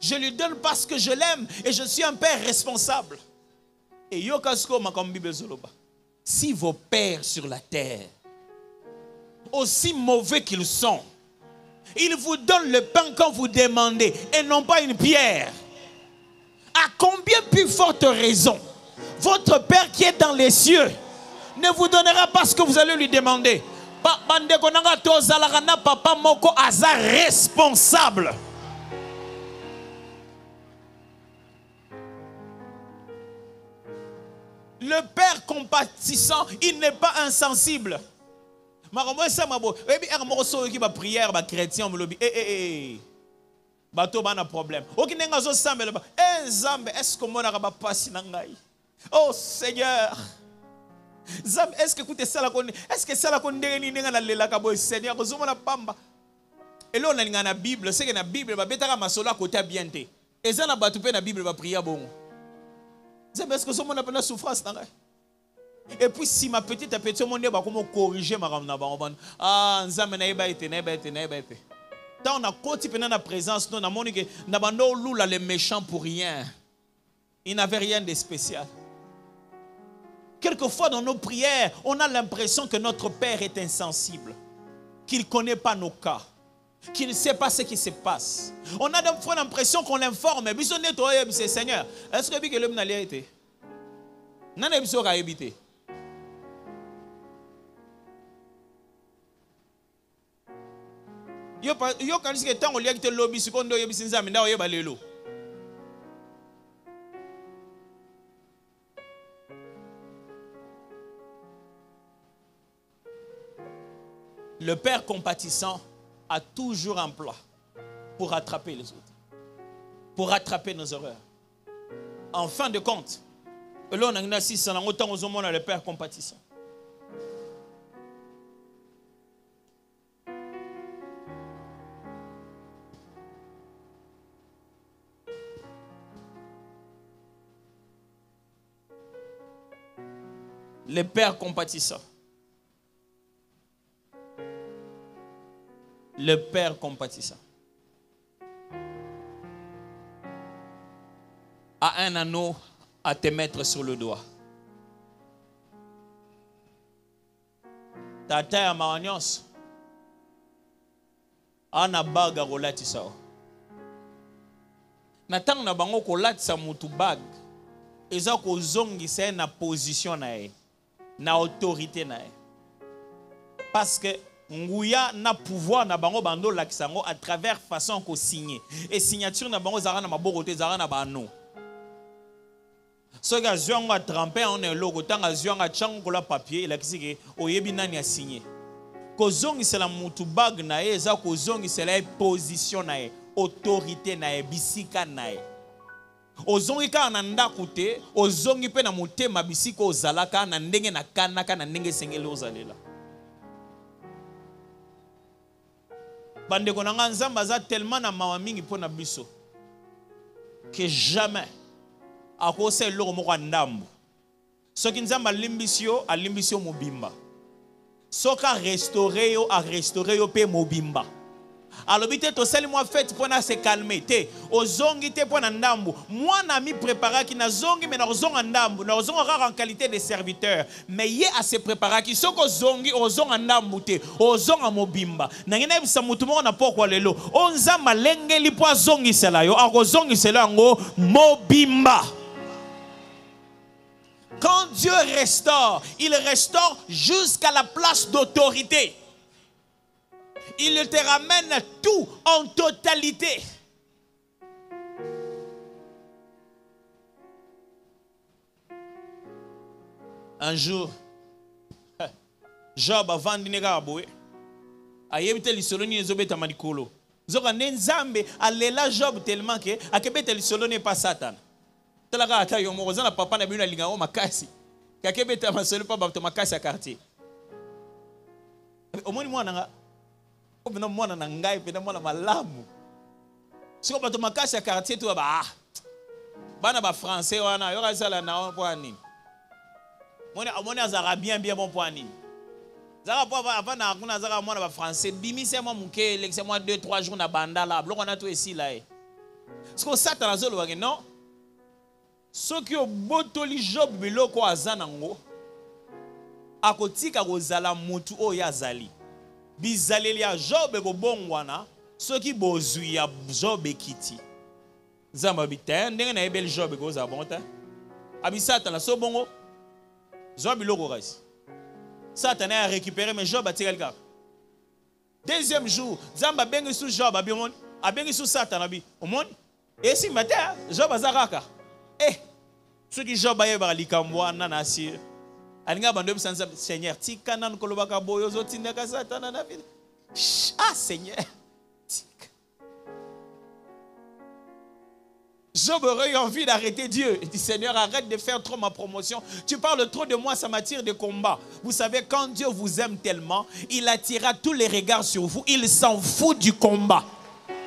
Je lui donne parce que je l'aime et je suis un père responsable. Et yokasko makambi bezoloba. Si vos pères sur la terre, aussi mauvais qu'ils sont, ils vous donnent le pain quand vous demandez et non pas une pierre, à combien plus forte raison votre Père qui est dans les cieux ne vous donnera pas ce que vous allez lui demander? Papa moko aza responsable. Le Père compatissant, il n'est pas insensible. Prière, chrétien, bato bana problème. Est-ce que mon araba passe nangai? Oh Seigneur, est-ce que écoutez ça la connaît? Est-ce que ça la connaît ni n'enga na lela kabo Seigneur? Kozuma na pamba. Et là on a na Bible, c'est que na Bible ba betaka masolo côté bienté. Et ça na bato pe na Bible ba prier bon. Est-ce que ça mon appelle souffrance nangai? Et puis si ma petite à petit monde ba comment corriger ma ramna ba on ah nzambe na eba été. Tant on a côté pendant la présence non na monique na bando lula les méchants pour rien. Il n'avait rien de spécial. Quelquefois dans nos prières, on a l'impression que notre Père est insensible, qu'il ne connaît pas nos cas, qu'il ne sait pas ce qui se passe. On a des fois l'impression qu'on l'informe. Seigneur, est-ce que l'homme n'a pas été? Non, il n'a pas été. Yo quand il temps on lit que lobby ce qu'on doit y sinzami na oyeba lelo. Le Père compatissant a toujours un plan pour rattraper les autres, pour rattraper nos erreurs. En fin de compte, là on a assisté à autant aux hommes le Père compatissant. Le Père compatissant. Le Père compatissant a un anneau à te mettre sur le doigt. Ta taille à maonios. Ana baga rolati sao. Natang na bango kolati sa mutu bag. Eza ko zongi se na position na e. Na autorité na e. Parce que nguya na pouvoir na bango bando lakisango à travers façon ko signer. Et signature na bango zara na maboko te zara na bano. So ga zionga tremper on est logo tanga zionga chango la papier la kisike oyebi nani a signé. Ko zongi c'est la mutu bag na e za ko zongi c'est la position na e, autorité na e, bisika na e. Ozongi ka na ndaku te, ozongi pe na motema bisika ozalaka na ndenge na kanaka na ndenge sengeli ozalela. Bandeko nanga nzamba za tellement na mawa mingi po na biso que jamais à cause de l'homme ndambo Ce qui nous a limbisio a limbisio mobimba. Ce qui a restauré yo pe mobimba. Alors bité to sel moi fait pour na se calmer te ozongi te pour na ndambu moi na mi préparer qui na zongi mais na ozonga ndambu na ozonga rare en qualité de serviteur mais yé à se préparer qui soko zongi ozonga ndambu te ozonga mobimba na ngena bisa mutu mo na pokwa lelo onza malenge li po zongi sela yo akozongi sela ngo mobimba. Quand Dieu restaure, il restaure jusqu'à la place d'autorité. Il te ramène tout en totalité. Un jour, Job a vendu des gars. A yebite lisolo ni ezobeta malikolo. Zoka nenzambe alela Job tellement que akebeta lisolo ne pas Satan. Telaka ata yo mo na papa na bino linga o makasi. Kakebeta masolo pa bato makasi a quartier. Omoni mwana nga bino mwana na ngai pe na mwana malamu. Siko bato makasi a quartier tu ba bana ba français wana yo kasala na po ani. Moni azara bien bon po ani. Zara po avant na kuna zara mwana ba français bimise moi muke lekse moi 2-3 jours na banda là bloko na to ici là. Siko Satan azolo wa non. Ce qui obotoli Job biloko azanango akotika kozala mutu oyo azali. Bizaleli ya Job ekobongwana soki bozwi ya Job ekiti. Zamba biten ndenge na ebel Job ekoza bonta. Abi Satan so bongo Job biloko kasi. Satan a récupéré mais Job a tiré le gars. Deuxième jour, Zamba bengi sous Job abi mon, a bengi sous Satan abi. Omon et si matin Job azaraka. Ceux qui Job aye ba likambo na nasir. Alinga bando bisanza Seigneur tika nan kolobaka boyo zotinda ka Satan na vie. Ah Seigneur. Job aurait envie d'arrêter Dieu. Il dit Seigneur, arrête de faire trop ma promotion. Tu parles trop de moi, ça m'attire de combat. Vous savez, quand Dieu vous aime tellement, il attirera tous les regards sur vous. Il s'en fout du combat.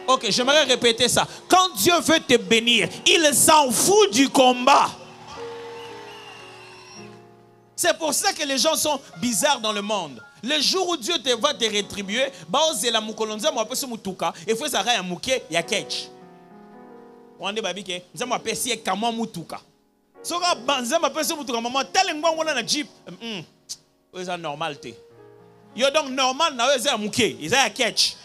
Ok, j'aimerais répéter ça. Quand Dieu veut te bénir, il s'en fout du combat. C'est pour ça que les gens sont bizarres dans le monde. Le jour où Dieu va te rétribuer, il faut ça ya muke ya ketch. On dit babi ke nzama pesi kama mutuka. Soka banzama pesi mutuka maman telengwa ngona na jeep. C'est normal te. Yo donc normal na ya muke, ils ya ketch.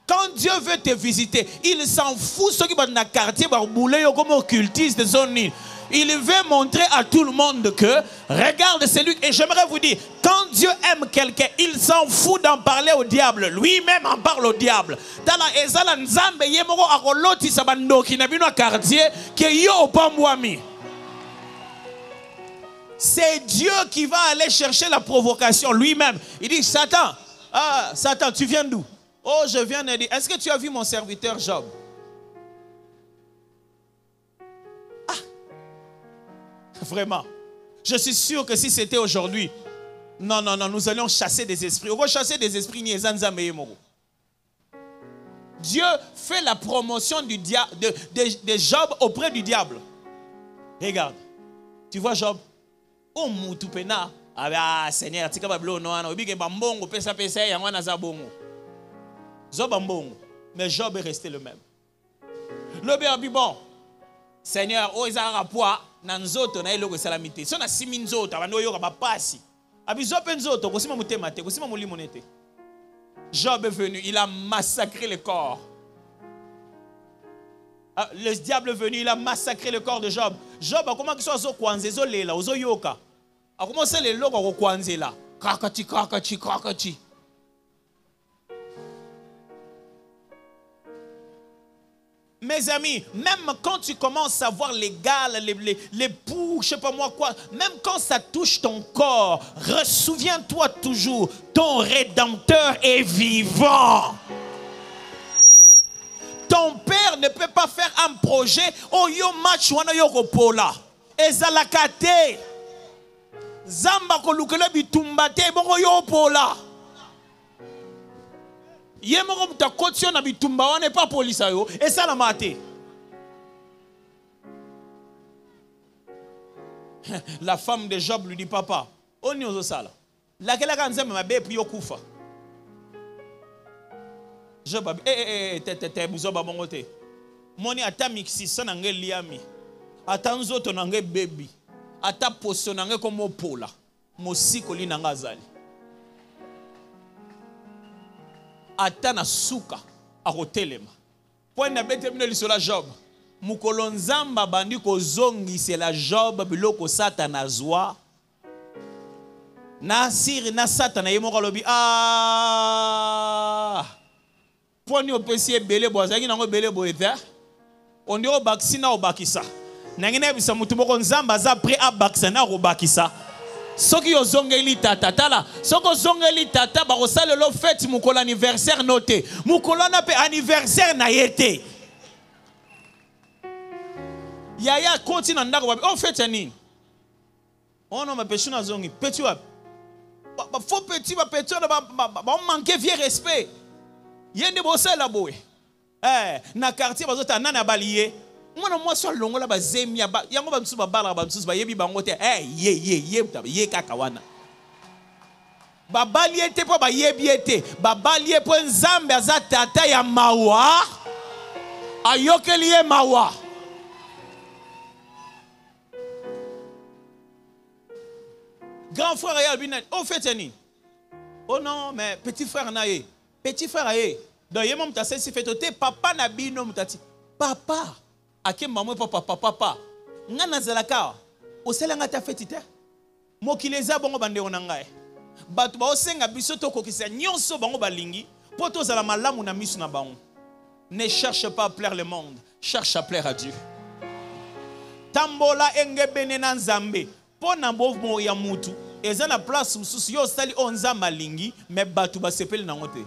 Quand Dieu veut te visiter, il s'en fout ceux qui vont dans le quartier barbouler comme occultiste de son île. Il veut montrer à tout le monde que, regarde, c'est lui. Et j'aimerais vous dire, quand Dieu aime quelqu'un, il s'en fout d'en parler au diable. Lui-même en parle au diable. C'est Dieu qui va aller chercher la provocation lui-même. Il dit, Satan, Satan, tu viens d'où? Oh, je viens de dire, est-ce que tu as vu mon serviteur Job? Vraiment. Je suis sûr que si c'était aujourd'hui, non, nous allions chasser des esprits. On va chasser des esprits. Dieu fait la promotion de Job auprès du diable. Regarde. Tu vois Job? Oh, moutupena. Ah, Seigneur, tu vas blonner. Job ambongo. Mais Job est resté le même. Le bien dit bon. Seigneur, oh, ils ont un rapport. Nanzoto na eloko salamité. So na siminzoto abando yoka ba pasi. Abizo penzoto kosima mutema te, kosima molimo nete. Job est venu, il a massacré le corps. Le diable est venu, il a massacré le corps de Job. Job a comment qu'il soit zo kwanze zo lela, zo yoka. A commencé les loko ko kwanze là. Krakati krakati krakati. Mes amis, même quand tu commences à voir les gales, les poux, je sais pas moi quoi, même quand ça touche ton corps, souviens-toi toujours, ton Rédempteur est vivant. Ton père ne peut pas faire un projet, oh yo match wana yo kopola. Ezalakate. Zamba kolukele bitumbate, bongo yo pola. Yemoko mutakotio na bitumba wana pas police yo et ça la maté. La femme de Job lui dit, papa, on y a ça là. Laquelle a dit, ma bébé, puis Yokufa. Job a dit, t'es bouzoba mon côté. Moni ata mixi ça n'angé liami. Ata nzoto n'angé baby. Ata poso n'angé comme pola. Mosiko li n'anga zali. Ata na suka a rotelema. Point na bete mine lisola Job. Mukolo nzamba bandi ko zongi c'est la Job biloko satana zwa. Na siri na satana yemo kalobi poni opesi ebele bozaki nango ebele boeta. On dit au bakisina au bakisa. Nangene bisa mutu moko nzamba za prêt à bakisana au bakisa. Soki yo zongeli tata tala, soko zongeli tata ba rosale lo fête mukolo anniversaire noté. Mukolo na pe anniversaire na yete. Yaya continue ndako ba on fête nini? On no ma pechuna zongi, petit wa. Ba faux petit ba petit ba manquer vieux respect. Yende bosala boye. Na quartier bazota nana balié. Mwana mwasi longola bazemia ba yango ba msusu ba bala ba msusu ba yebi bango te ye kaka wana ba balié te po ba yebi ete ba balié po nzambe aza tata ya mawa ayokeli ye mawa grand frère ya bina au fait ni oh non mais petit frère na ye petit frère ye donc ye mom ta sesi fait te papa na bino mutati papa ake maman papa ngana zalaka oselanga ta fetite mokileza bongo bande onangae batu ba osenga biso to kokisa nyonso bango balingi poto zala malamu na misu na bango. Ne cherche pas à plaire le monde, cherche à plaire à Dieu. Tambola engebene na nzambe pona bovo ya mutu eza na place mususu yo sali onza malingi me batu ba sepeli na ngote.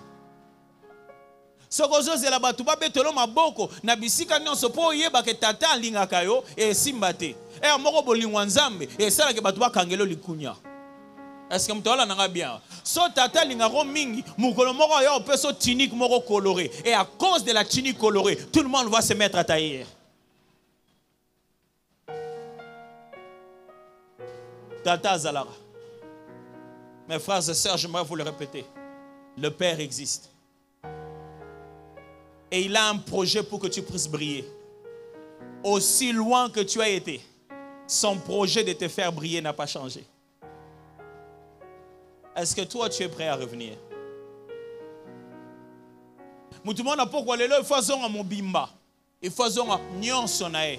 Sokozo zela batu ba betolo maboko na bisika nyonso po yeba ke tata lingaka yo e simbate e moko bolingwa nzambe e sala ke batu ba kangelo likunya. Est-ce que mtola nanga bien so tata lingako mingi mukolo moko yo peso tunique moko coloré et à cause de la tunique colorée tout le monde va se mettre à tailler. Tata Zalara. Mes frères et sœurs, j'aimerais vous le répéter. Le Père existe. Et il a un projet pour que tu puisses briller. Aussi loin que tu as été, son projet de te faire briller n'a pas changé. Est-ce que toi, tu es prêt à revenir? Il faut mon bimba. Il faut nyon sonae.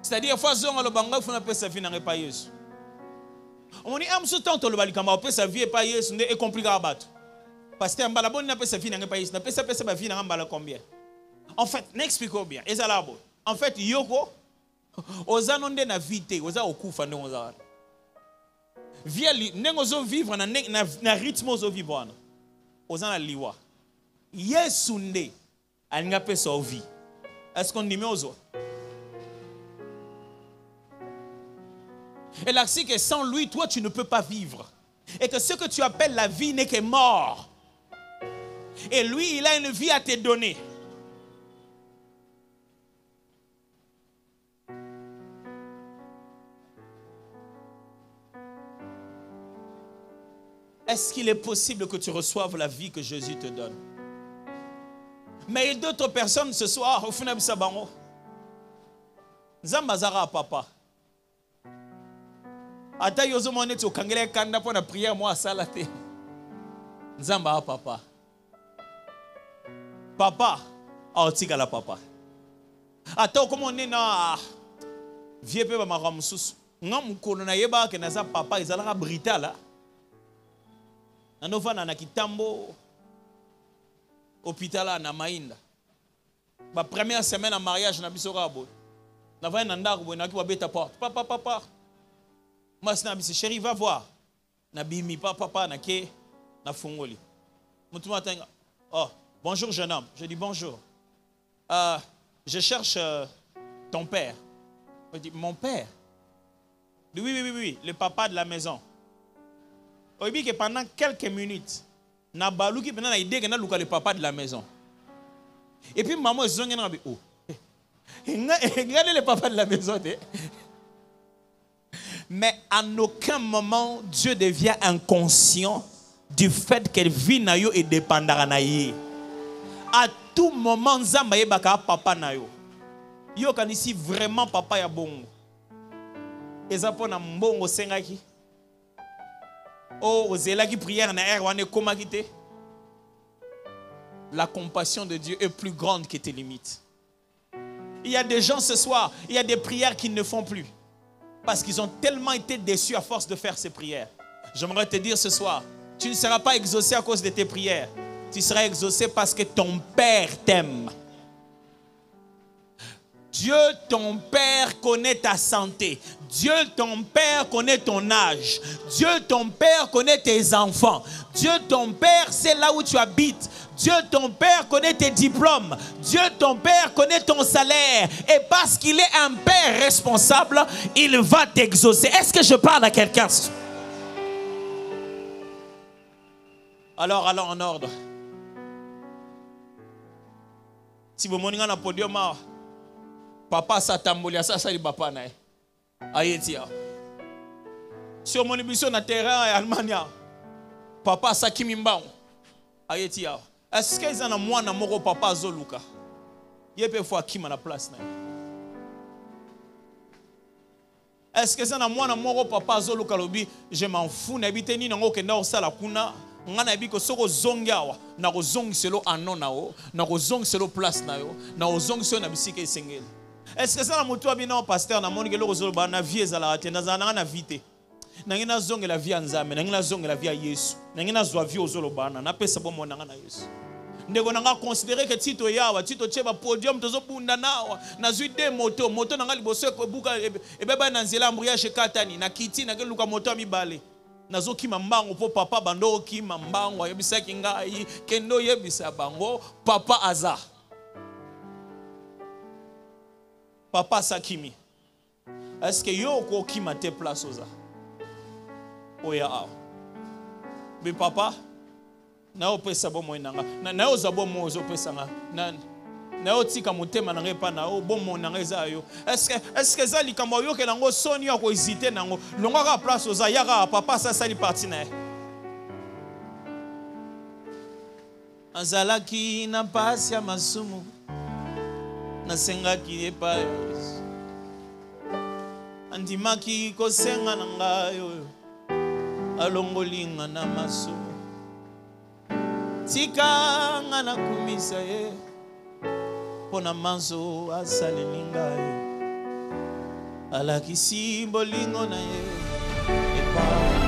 C'est-à-dire il faut le banga faut pas sa vie n'a pas Yesu. On dit am so tanto le balikama pas sa vie pas Yesu est compliqué à battre. Parce que mbala bon n'a pas sa vie n'a pas Yesu, n'a pas sa vie n'a mbala combien. En fait, n'explique bien. Ezalabo. En fait, yoko ozanonde na vite, oza okufa ndo oza. Via nengozo vivre na rythme ozo vivre. Ozana liwa. Yesu nde alinga pesa vie. Est-ce qu'on dit ozo? Et là, c'est que sans lui, toi, tu ne peux pas vivre. Et que ce que tu appelles la vie n'est que mort. Et lui, il a une vie à te donner. Est-ce qu'il est possible que tu reçoives la vie que Jésus te donne? Mais d'autres personnes ce soir, au final, ça va. Zambazara papa. Ata yozo monet o kangele kanda po na prière moi salate. Nzamba papa. Papa, aotika la papa. Ata como on est na vieux pe ba maramususu. Ngam kono na yeba ke na za papa izala britala. Nanova na kitambo hôpital na Mainda. Ba première semaine en mariage na biso rabo. Na va na ndako bo na ki ba beta porte. Papa. Moi, c'est chérie, va voir. Nabi mi papa na ke na fungoli. Mutuma tanga. Oh, bonjour jeune homme. Je dis bonjour. Je cherche ton père. Je dis mon père. Oui, le papa de la maison. On dit que pendant quelques minutes, na baluki pendant na idée que na luka le papa de la maison. Et puis maman zonga na bi oh. Regardez le papa de la maison. Mais à aucun moment, Dieu devient inconscient du fait qu'elle vit na yo et dépendra na ye. À tout moment, Nzamba yebaka papa na yo. Yo kanisi vraiment papa ya bongo. Eza pona mbongo sengaki. Oh, ozelaki prière na air wane komaki te. La compassion de Dieu est plus grande que tes limites. Il y a des gens ce soir, il y a des prières qu'ils ne font plus. Parce qu'ils ont tellement été déçus à force de faire ces prières. J'aimerais te dire ce soir, tu ne seras pas exaucé à cause de tes prières. Tu seras exaucé parce que ton Père t'aime. Dieu, ton Père, connaît ta santé. Dieu, ton Père, connaît ton âge. Dieu, ton Père, connaît tes enfants. Dieu, ton Père, c'est là où tu habites. Dieu, ton Père, connaît tes diplômes. Dieu, ton Père, connaît ton salaire. Et parce qu'il est un Père responsable, il va t'exaucer. Est-ce que je parle à quelqu'un? Alors, allons en ordre. Si vous m'avez un podium, papa s'atambolia, ça c'est papa nae. Ayetia. Si on mission na terrain en Allemagne, papa s'akimimba. Ayetia. Est-ce que ils en moi na moko papa zoluka? Yepe fois kima na place nae. Est-ce que ça na moi na moko papa zoluka lobi? Je m'en fous na biteni na ngoke na osala kuna. Ngana biko soko zongawa na ko zongselo anonao na ko zongselo place na yo na ko zongselo na bisika esengeli. Est-ce que ça na mutu abina pasteur na moni ke loko zolo ba na vie ezala atenda za na vite na ngina zonge la vie nzambe na ngina zonge la vie Yesu na ngina zwa vie ozolo bana na pesa bomo na ngana Yesu ndeko na nga considérer que tito yawa tito cheba podium tozo bunda nawa na zui de moto na nga liboso ko buka ebeba na nzela embrayage katani na kiti na ke luka moto mibale nazoki mambango po papa bando ki mambango ayebisaki ngai kendo yebisa bango papa aza papa sakimi. Est-ce que yo ko ki mate place oza oya a mais papa na opesa bo moinanga na oza bo mo ozo pesa nga na otika motema na ngepa na o bo mo na ngeza yo. Est-ce que ça likambo yo ke nango soni ya ko hésiter nango longaka place oza yaka papa ça sali parti na azalaki na pasi ya masumu na sengaki epa andimaki kosenga na ngayo alongolinga na masumu tika nga na kumisa ye pona manzo asaleli ngai alakisi bolingo na ye epa